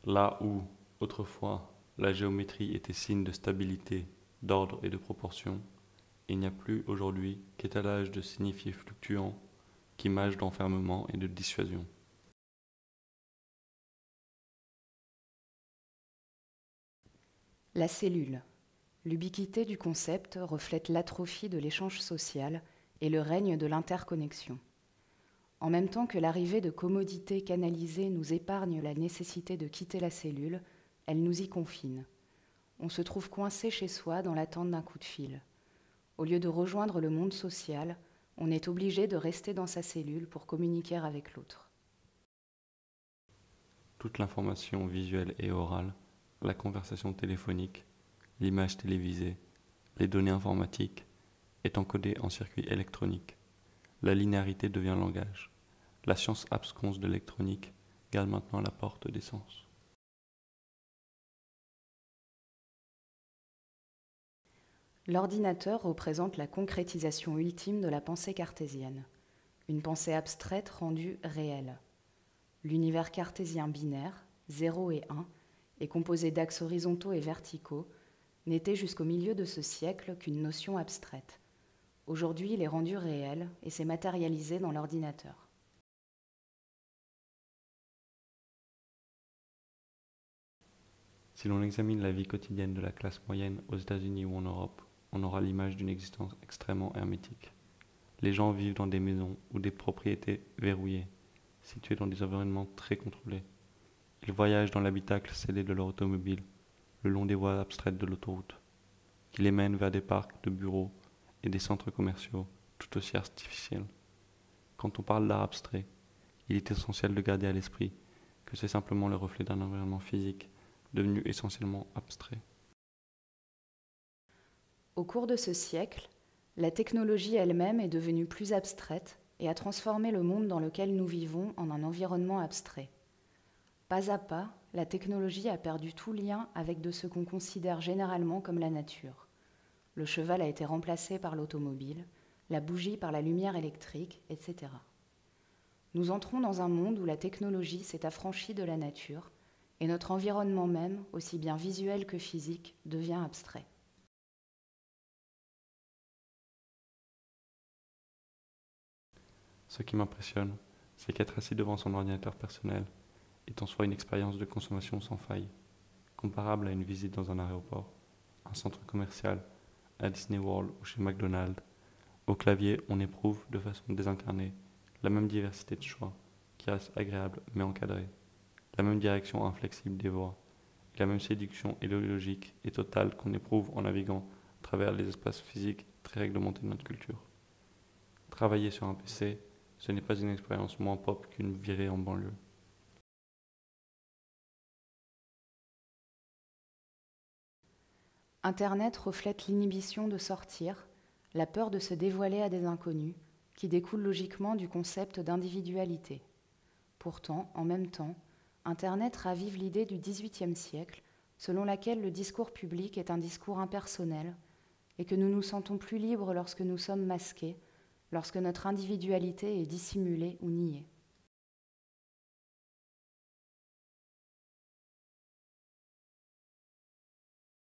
Là où, autrefois, la géométrie était signe de stabilité, d'ordre et de proportion, il n'y a plus aujourd'hui qu'étalage de signifiés fluctuants, qu'image d'enfermement et de dissuasion. La cellule. L'ubiquité du concept reflète l'atrophie de l'échange social et le règne de l'interconnexion. En même temps que l'arrivée de commodités canalisées nous épargne la nécessité de quitter la cellule, elle nous y confine. On se trouve coincé chez soi dans l'attente d'un coup de fil. Au lieu de rejoindre le monde social, on est obligé de rester dans sa cellule pour communiquer avec l'autre. Toute l'information visuelle et orale, la conversation téléphonique, l'image télévisée, les données informatiques, est encodée en circuit électronique. La linéarité devient langage. La science absconse de l'électronique garde maintenant la porte des sens. L'ordinateur représente la concrétisation ultime de la pensée cartésienne, une pensée abstraite rendue réelle. L'univers cartésien binaire, 0 et 1, est composé d'axes horizontaux et verticaux, n'était jusqu'au milieu de ce siècle qu'une notion abstraite. Aujourd'hui, il est rendu réel et s'est matérialisé dans l'ordinateur. Si l'on examine la vie quotidienne de la classe moyenne aux États-Unis ou en Europe, on aura l'image d'une existence extrêmement hermétique. Les gens vivent dans des maisons ou des propriétés verrouillées, situées dans des environnements très contrôlés. Ils voyagent dans l'habitacle scellé de leur automobile, le long des voies abstraites de l'autoroute, qui les mènent vers des parcs de bureaux et des centres commerciaux tout aussi artificiels. Quand on parle d'art abstrait, il est essentiel de garder à l'esprit que c'est simplement le reflet d'un environnement physique devenu essentiellement abstrait. Au cours de ce siècle, la technologie elle-même est devenue plus abstraite et a transformé le monde dans lequel nous vivons en un environnement abstrait. Pas à pas, la technologie a perdu tout lien avec de ce qu'on considère généralement comme la nature. Le cheval a été remplacé par l'automobile, la bougie par la lumière électrique, etc. Nous entrons dans un monde où la technologie s'est affranchie de la nature et notre environnement même, aussi bien visuel que physique, devient abstrait. Ce qui m'impressionne, c'est qu'être assis devant son ordinateur personnel est en soi une expérience de consommation sans faille, comparable à une visite dans un aéroport, un centre commercial, à Disney World ou chez McDonald's. Au clavier, on éprouve, de façon désincarnée, la même diversité de choix, qui reste agréable mais encadrée, la même direction inflexible des voix, et la même séduction idéologique et totale qu'on éprouve en naviguant à travers les espaces physiques très réglementés de notre culture. Travailler sur un PC, ce n'est pas une expérience moins pop qu'une virée en banlieue. Internet reflète l'inhibition de sortir, la peur de se dévoiler à des inconnus, qui découle logiquement du concept d'individualité. Pourtant, en même temps, Internet ravive l'idée du XVIIIe siècle, selon laquelle le discours public est un discours impersonnel et que nous nous sentons plus libres lorsque nous sommes masqués, lorsque notre individualité est dissimulée ou niée.